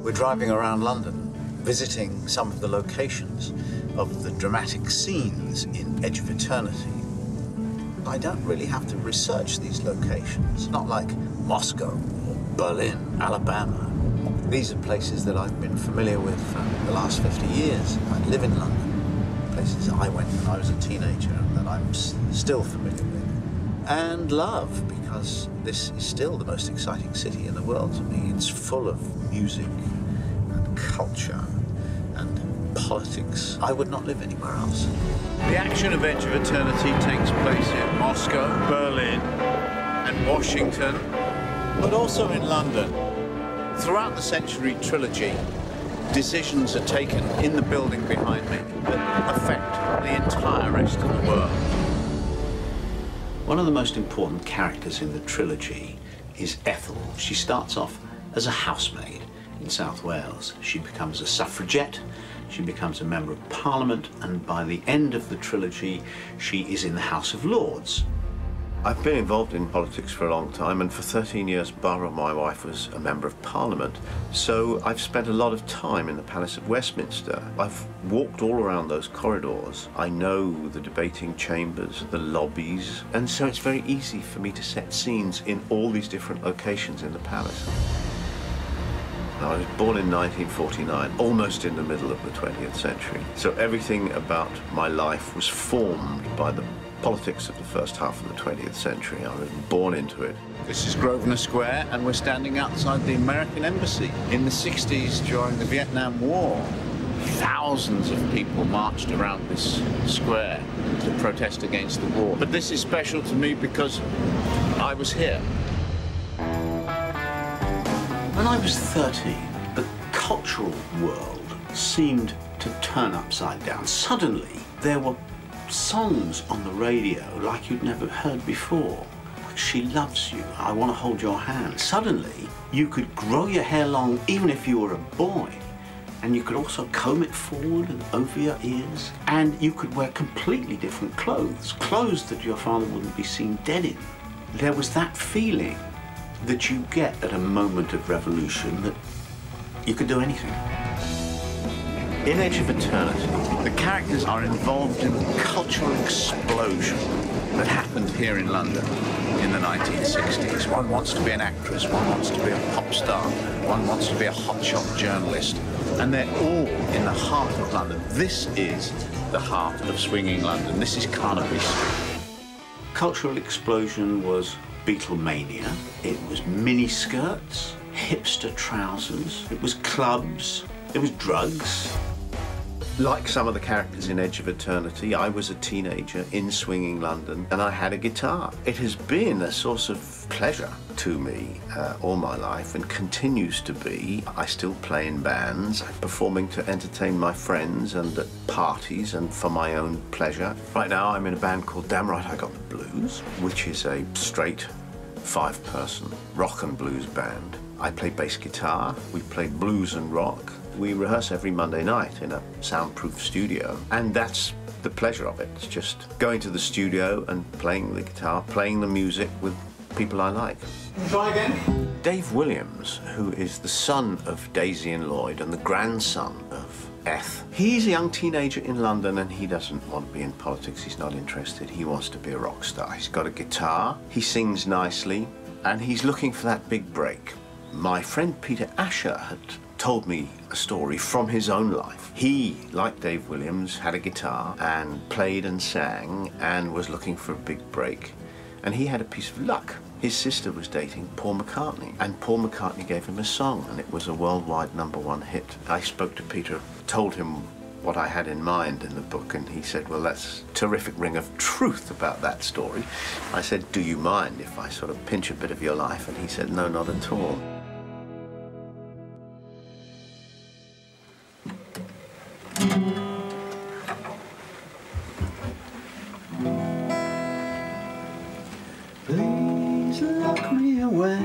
We're driving around London, visiting some of the locations of the dramatic scenes in Edge of Eternity. I don't really have to research these locations, not like Moscow or Berlin, Alabama. These are places that I've been familiar with for the last 50 years. I live in London, places I went when I was a teenager that I'm still familiar with. And love, because this is still the most exciting city in the world to me. It's full of music and culture and politics. I would not live anywhere else. The action of Edge of Eternity takes place in Moscow, Berlin, and Washington, but also in London. Throughout the century trilogy, decisions are taken in the building behind me that affect the entire rest of the world. One of the most important characters in the trilogy is Ethel. She starts off as a housemaid in South Wales. She becomes a suffragette, she becomes a member of Parliament, and by the end of the trilogy, she is in the House of Lords. I've been involved in politics for a long time, and for 13 years, Barbara, my wife, was a member of Parliament. So I've spent a lot of time in the Palace of Westminster. I've walked all around those corridors. I know the debating chambers, the lobbies, and so it's very easy for me to set scenes in all these different locations in the palace. I was born in 1949, almost in the middle of the 20th century. So everything about my life was formed by the politics of the first half of the 20th century. I was born into it. This is Grosvenor Square, and we're standing outside the American Embassy. In the 60s, during the Vietnam War, thousands of people marched around this square to protest against the war. But this is special to me because I was here. When I was 13, the cultural world seemed to turn upside down. Suddenly, there were songs on the radio like you'd never heard before. She loves you, I want to hold your hand. Suddenly, you could grow your hair long even if you were a boy, and you could also comb it forward and over your ears, and you could wear completely different clothes, clothes that your father wouldn't be seen dead in. There was that feeling that you get at a moment of revolution that you could do anything. In Edge of Eternity, the characters are involved in a cultural explosion that happened here in London in the 1960s. One wants to be an actress, one wants to be a pop star, one wants to be a hotshot journalist, and they're all in the heart of London. This is the heart of swinging London. This is Cardiff Street. Cultural explosion was Beatlemania. It was miniskirts, hipster trousers, it was clubs, it was drugs. Like some of the characters in Edge of Eternity, I was a teenager in swinging London, and I had a guitar. It has been a source of pleasure to me all my life, and continues to be. I still play in bands, performing to entertain my friends and at parties and for my own pleasure. Right now I'm in a band called Damn Right I Got the Blues, which is a straight 5-person rock and blues band. I play bass guitar, we play blues and rock. We rehearse every Monday night in a soundproof studio, and that's the pleasure of it. It's just going to the studio and playing the guitar, playing the music with people I like. Try again. Dave Williams, who is the son of Daisy and Lloyd and the grandson of Eth, he's a young teenager in London, and he doesn't want to be in politics. He's not interested. He wants to be a rock star. He's got a guitar, he sings nicely, and he's looking for that big break. My friend Peter Asher had told me a story from his own life. He, like Dave Williams, had a guitar and played and sang and was looking for a big break. And he had a piece of luck. His sister was dating Paul McCartney, and Paul McCartney gave him a song, and it was a worldwide #1 hit. I spoke to Peter, told him what I had in mind in the book, and he said, well, that's a terrific ring of truth about that story. I said, do you mind if I sort of pinch a bit of your life? And he said, no, not at all. Please lock me away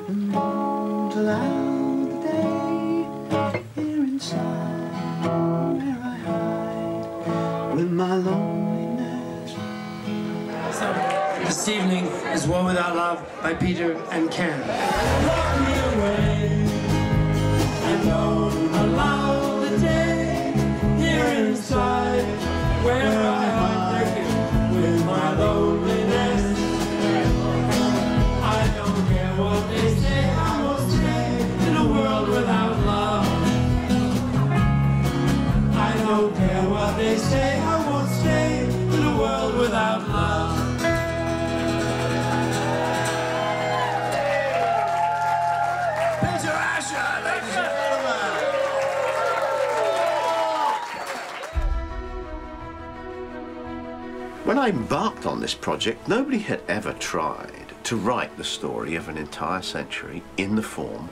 and don't allow the day here inside where I hide with my loneliness. So, this evening is War Without Love by Peter and Ken. Lock me away. And don't allow the day here inside where I am working with my loneliness. I don't care what they say, I won't stay in a world without love. I don't care what they say, I won't stay in a world without love. When I embarked on this project, nobody had ever tried to write the story of an entire century in the form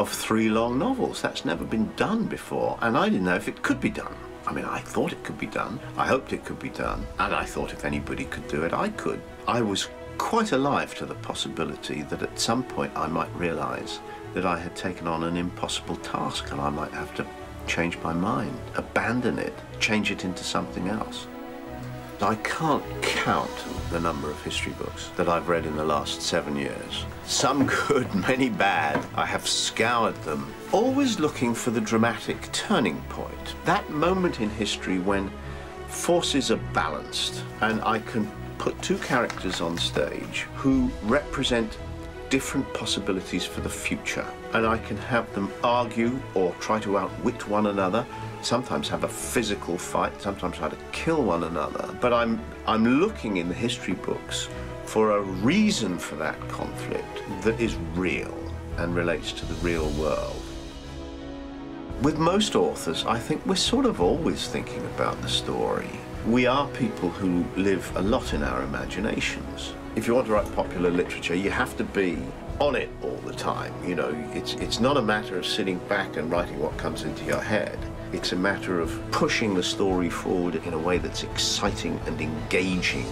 of 3 long novels. That's never been done before, and I didn't know if it could be done. I mean, I thought it could be done, I hoped it could be done, and I thought if anybody could do it, I could. I was quite alive to the possibility that at some point I might realize that I had taken on an impossible task and I might have to change my mind, abandon it, change it into something else. I can't count the number of history books that I've read in the last 7 years. Some good, many bad. I have scoured them, always looking for the dramatic turning point. That moment in history when forces are balanced and I can put 2 characters on stage who represent different possibilities for the future, and I can have them argue or try to outwit one another, sometimes have a physical fight, sometimes try to kill one another. But I'm looking in the history books for a reason for that conflict that is real and relates to the real world. With most authors, I think we're sort of always thinking about the story. We are people who live a lot in our imaginations. If you want to write popular literature, you have to be on it all the time. You know, it's not a matter of sitting back and writing what comes into your head. It's a matter of pushing the story forward in a way that's exciting and engaging.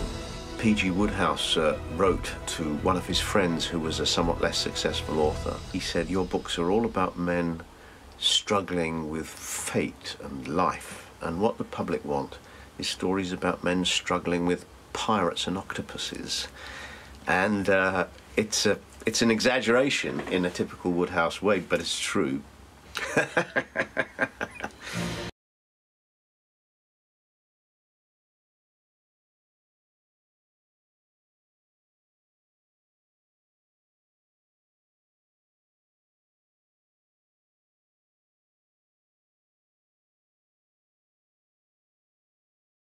P.G. Wodehouse wrote to one of his friends who was a somewhat less successful author. He said, "Your books are all about men struggling with fate and life, and what the public want is stories about men struggling with pirates and octopuses." And it's an exaggeration in a typical Wodehouse way, but it's true.